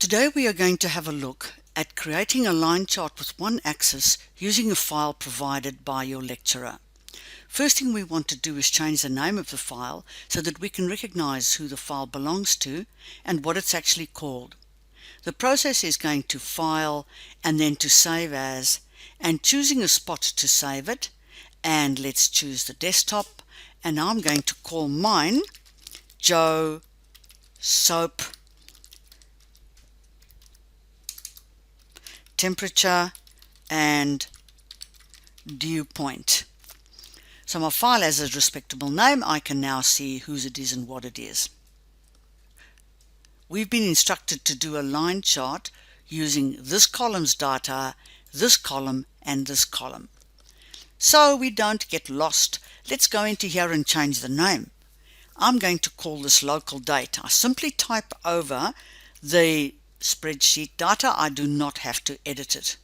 Today we are going to have a look at creating a line chart with one axis using a file provided by your lecturer. First thing we want to do is change the name of the file so that we can recognize who the file belongs to and what it's actually called. The process is going to File and then to Save As, and choosing a spot to save it, and let's choose the desktop, and I'm going to call mine Joe Soap Temperature and Dew Point. So my file has a respectable name. I can now see whose it is and what it is. We've been instructed to do a line chart using this column's data, this column and this column. So we don't get lost, let's go into here and change the name. I'm going to call this local date. I simply type over the spreadsheet data. I do not have to edit it.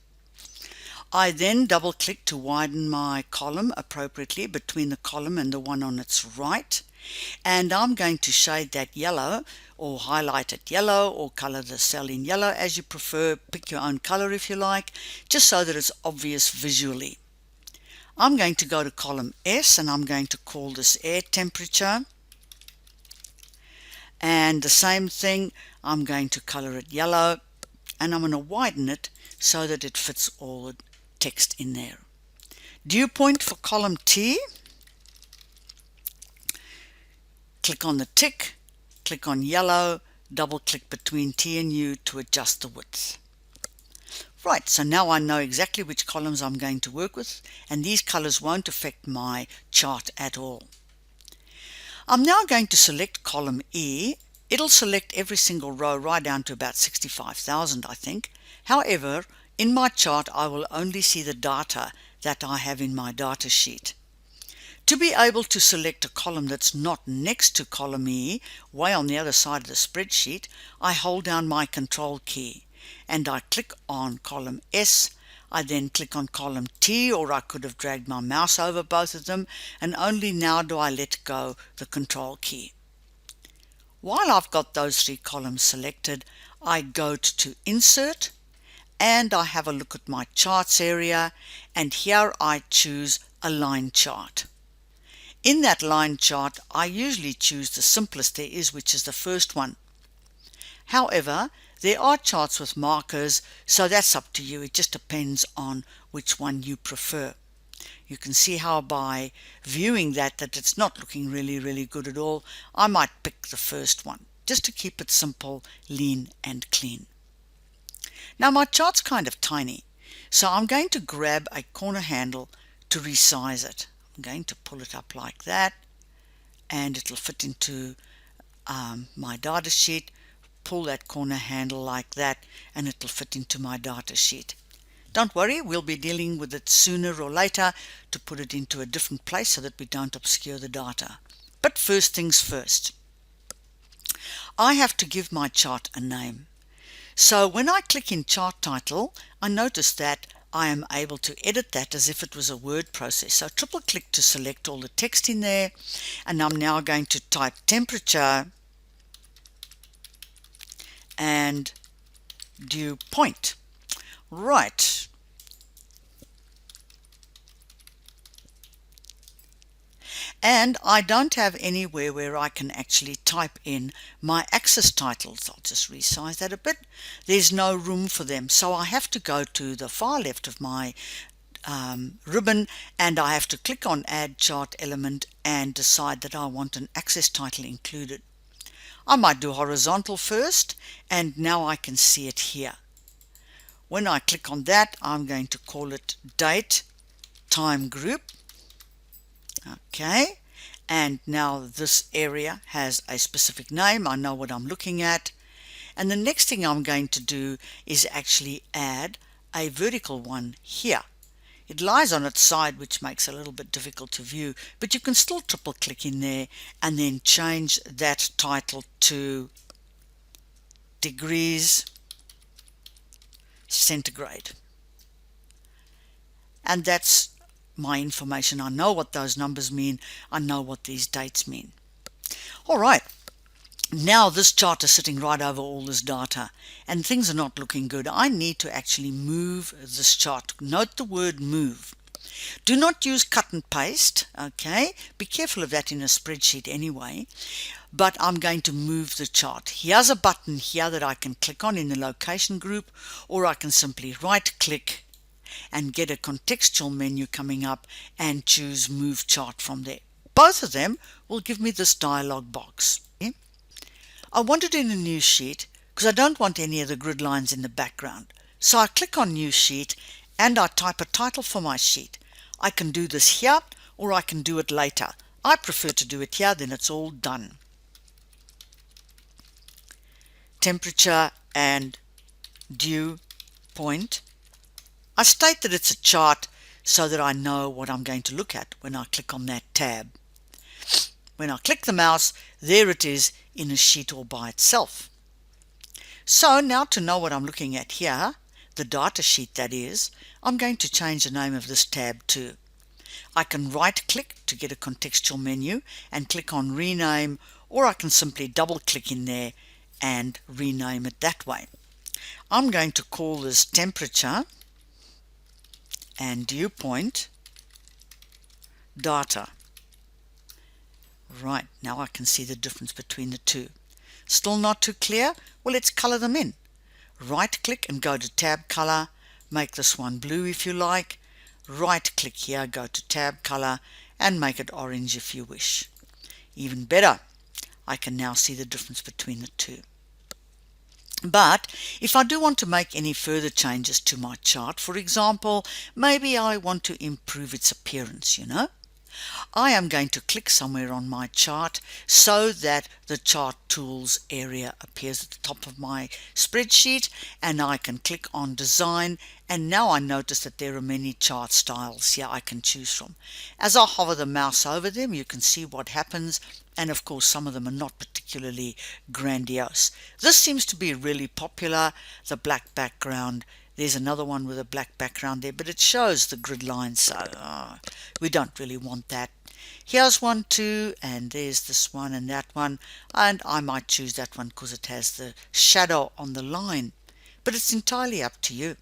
I then double click to widen my column appropriately between the column and the one on its right, and I'm going to shade that yellow or highlight it yellow or color the cell in yellow as you prefer. Pick your own color if you like, just so that it's obvious visually. I'm going to go to column S and I'm going to call this air temperature, and the same thing, I'm going to color it yellow and I'm going to widen it so that it fits all the text in there. Dew point for column T, click on the tick, click on yellow, double click between T and U to adjust the width. Right, so now I know exactly which columns I'm going to work with, and these colors won't affect my chart at all. I'm now going to select column E. It'll select every single row right down to about 65,000, I think. However, in my chart I will only see the data that I have in my data sheet. To be able to select a column that's not next to column E, way on the other side of the spreadsheet, I hold down my Control key and I click on column S. I then click on column T, or I could have dragged my mouse over both of them, and only now do I let go the Control key. While I've got those three columns selected, I go to Insert and I have a look at my charts area, and here I choose a line chart. In that line chart I usually choose the simplest there is, which is the first one. However, there are charts with markers, so that's up to you. It just depends on which one you prefer. You can see how by viewing that it's not looking really good at all. I might pick the first one just to keep it simple, lean and clean. Now my chart's kind of tiny, so I'm going to grab a corner handle to resize it. I'm going to pull it up like that and it'll fit into my data sheet. Pull that corner handle like that and it'll fit into my data sheet. Don't worry, we'll be dealing with it sooner or later to put it into a different place so that we don't obscure the data. But first things first, I have to give my chart a name. So when I click in chart title, I notice that I am able to edit that as if it was a word process. So triple click to select all the text in there, and I'm now going to type temperature and dew point. Right. And I don't have anywhere where I can actually type in my axis titles. I'll just resize that a bit. There's no room for them, so I have to go to the far left of my ribbon and I have to click on Add Chart Element and decide that I want an axis title included. I might do horizontal first, and now I can see it here. When I click on that, I'm going to call it Date Time Group. Okay, and now this area has a specific name. I know what I'm looking at. And the next thing I'm going to do is actually add a vertical one here. It lies on its side, which makes it a little bit difficult to view, but you can still triple click in there and then change that title to degrees centigrade. And that's my information. I know what those numbers mean. I know what these dates mean. All right. Now this chart is sitting right over all this data and things are not looking good. I need to actually move this chart. Note the word move. Do not use cut and paste, okay? Be careful of that in a spreadsheet anyway. But I'm going to move the chart. Here's a button here that I can click on in the location group, or I can simply right click and get a contextual menu coming up and choose move chart from there. Both of them will give me this dialog box. I want it in a new sheet because I don't want any of the grid lines in the background. So I click on new sheet and I type a title for my sheet. I can do this here or I can do it later. I prefer to do it here, then it's all done. Temperature and dew point. I state that it's a chart so that I know what I'm going to look at when I click on that tab. When I click the mouse, there it is in a sheet all by itself. So now to know what I'm looking at here, the data sheet that is, I'm going to change the name of this tab too. I can right click to get a contextual menu and click on rename, or I can simply double click in there and rename it that way. I'm going to call this temperature and dew point data. Right, now I can see the difference between the two. Still not too clear? Well, let's color them in. Right click and go to tab color, make this one blue if you like. Right click here, go to tab color and make it orange if you wish. Even better, I can now see the difference between the two. But if I do want to make any further changes to my chart, for example, maybe I want to improve its appearance, I am going to click somewhere on my chart so that the chart tools area appears at the top of my spreadsheet, and I can click on design, and now I notice that there are many chart styles here I can choose from. As I hover the mouse over them, you can see what happens, and of course some of them are not particularly grandiose. This seems to be really popular, the black background. There's another one with a black background there, but it shows the grid lines, so we don't really want that. Here's one too, and there's this one and that one, and I might choose that one because it has the shadow on the line, but it's entirely up to you.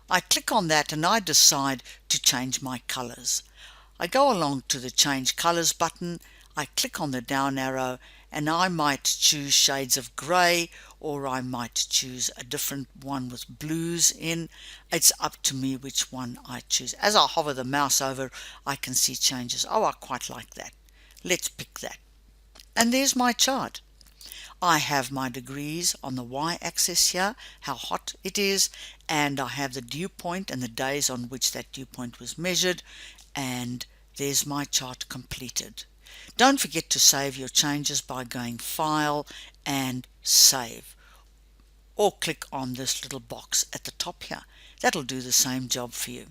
I click on that and I decide to change my colors. I go along to the change colors button, I click on the down arrow, and I might choose shades of grey, or I might choose a different one with blues in. It's up to me which one I choose. As I hover the mouse over, I can see changes. Oh, I quite like that. Let's pick that. And there's my chart. I have my degrees on the y-axis here, how hot it is, and I have the dew point and the days on which that dew point was measured, and there's my chart completed. Don't forget to save your changes by going File and Save, or click on this little box at the top here. That'll do the same job for you.